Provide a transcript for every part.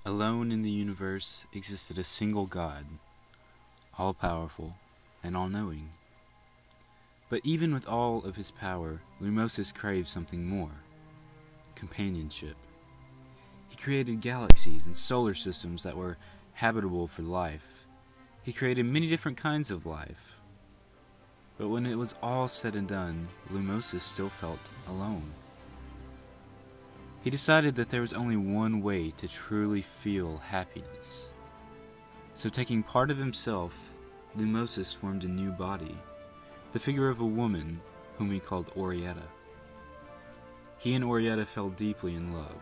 Alone in the universe existed a single God, all-powerful and all-knowing. But even with all of his power, Lumoses craved something more: companionship. He created galaxies and solar systems that were habitable for life. He created many different kinds of life. But when it was all said and done, Lumoses still felt alone. He decided that there was only one way to truly feel happiness. So taking part of himself, Lumoses formed a new body, the figure of a woman whom he called Orietta. He and Orietta fell deeply in love.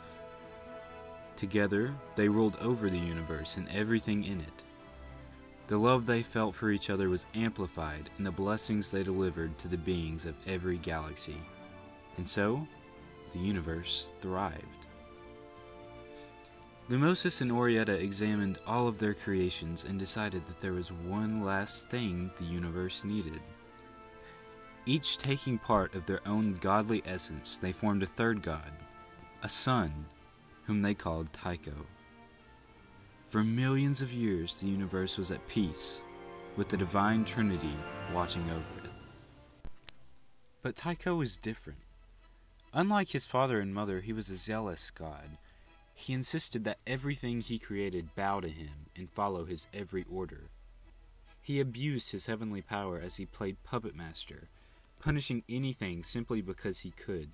Together, they ruled over the universe and everything in it. The love they felt for each other was amplified in the blessings they delivered to the beings of every galaxy. And so, the universe thrived. Lumoses and Orietta examined all of their creations and decided that there was one last thing the universe needed. Each taking part of their own godly essence, they formed a third god, a sun, whom they called Tycho. For millions of years, the universe was at peace, with the divine trinity watching over it. But Tycho was different. Unlike his father and mother, he was a zealous god. He insisted that everything he created bow to him and follow his every order. He abused his heavenly power as he played puppet master, punishing anything simply because he could.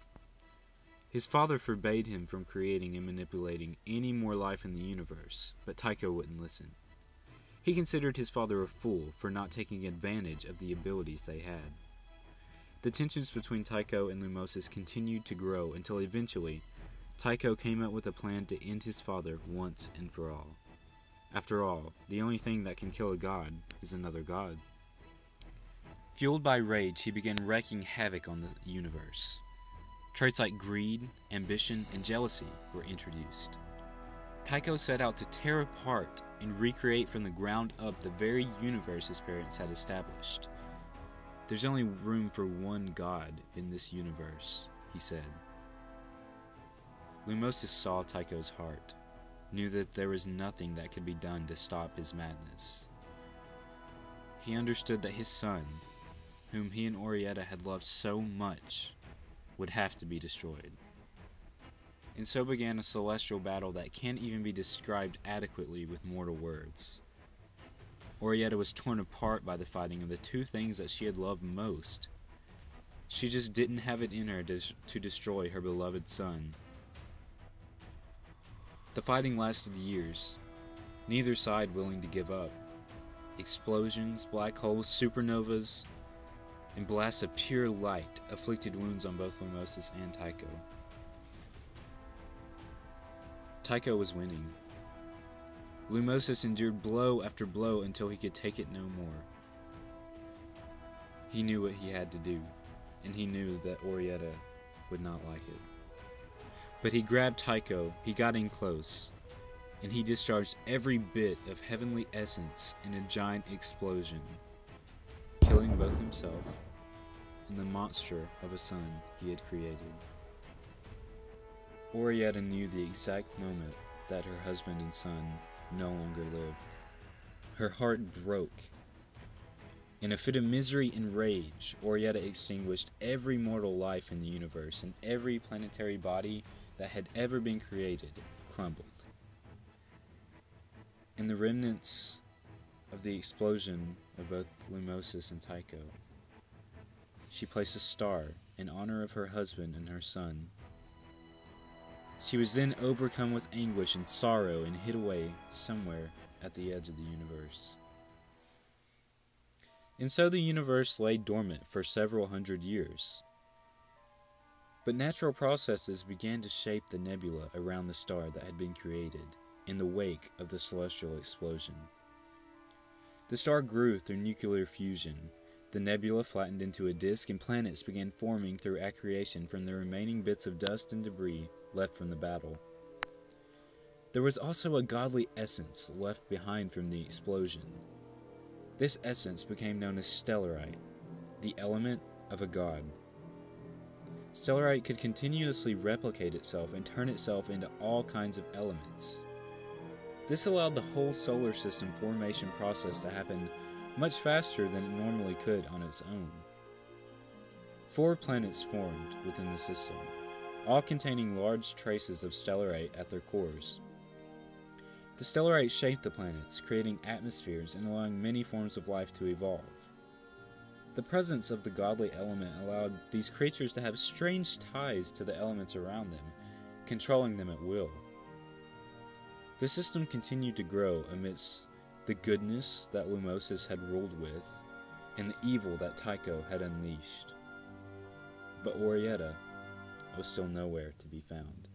His father forbade him from creating and manipulating any more life in the universe, but Tycho wouldn't listen. He considered his father a fool for not taking advantage of the abilities they had. The tensions between Tycho and Lumoses continued to grow until eventually, Tycho came up with a plan to end his father once and for all. After all, the only thing that can kill a god is another god. Fueled by rage, he began wreaking havoc on the universe. Traits like greed, ambition, and jealousy were introduced. Tycho set out to tear apart and recreate from the ground up the very universe his parents had established. "There's only room for one God in this universe," he said. Lumoses saw Tycho's heart, knew that there was nothing that could be done to stop his madness. He understood that his son, whom he and Orietta had loved so much, would have to be destroyed. And so began a celestial battle that can't even be described adequately with mortal words. Orietta was torn apart by the fighting of the two things that she had loved most. She just didn't have it in her to destroy her beloved son. The fighting lasted years, neither side willing to give up. Explosions, black holes, supernovas, and blasts of pure light afflicted wounds on both Lumoses and Tycho. Tycho was winning. Lumoses endured blow after blow until he could take it no more. He knew what he had to do, and he knew that Orietta would not like it. But he grabbed Tycho, he got in close, and he discharged every bit of heavenly essence in a giant explosion, killing both himself and the monster of a son he had created. Orietta knew the exact moment that her husband and son no longer lived. Her heart broke. In a fit of misery and rage, Orietta extinguished every mortal life in the universe, and every planetary body that had ever been created crumbled. In the remnants of the explosion of both Lumoses and Tycho, she placed a star in honor of her husband and her son. She was then overcome with anguish and sorrow and hid away somewhere at the edge of the universe. And so the universe lay dormant for several hundred years. But natural processes began to shape the nebula around the star that had been created in the wake of the celestial explosion. The star grew through nuclear fusion. The nebula flattened into a disk, and planets began forming through accretion from the remaining bits of dust and debris left from the battle. There was also a godly essence left behind from the explosion. This essence became known as stellarite, the element of a god. Stellarite could continuously replicate itself and turn itself into all kinds of elements. This allowed the whole solar system formation process to happen much faster than it normally could on its own. 4 planets formed within the system, all containing large traces of stellarite at their cores. The stellarite shaped the planets, creating atmospheres and allowing many forms of life to evolve. The presence of the godly element allowed these creatures to have strange ties to the elements around them, controlling them at will. The system continued to grow amidst the goodness that Lumosis had ruled with, and the evil that Tycho had unleashed. But Orietta was still nowhere to be found.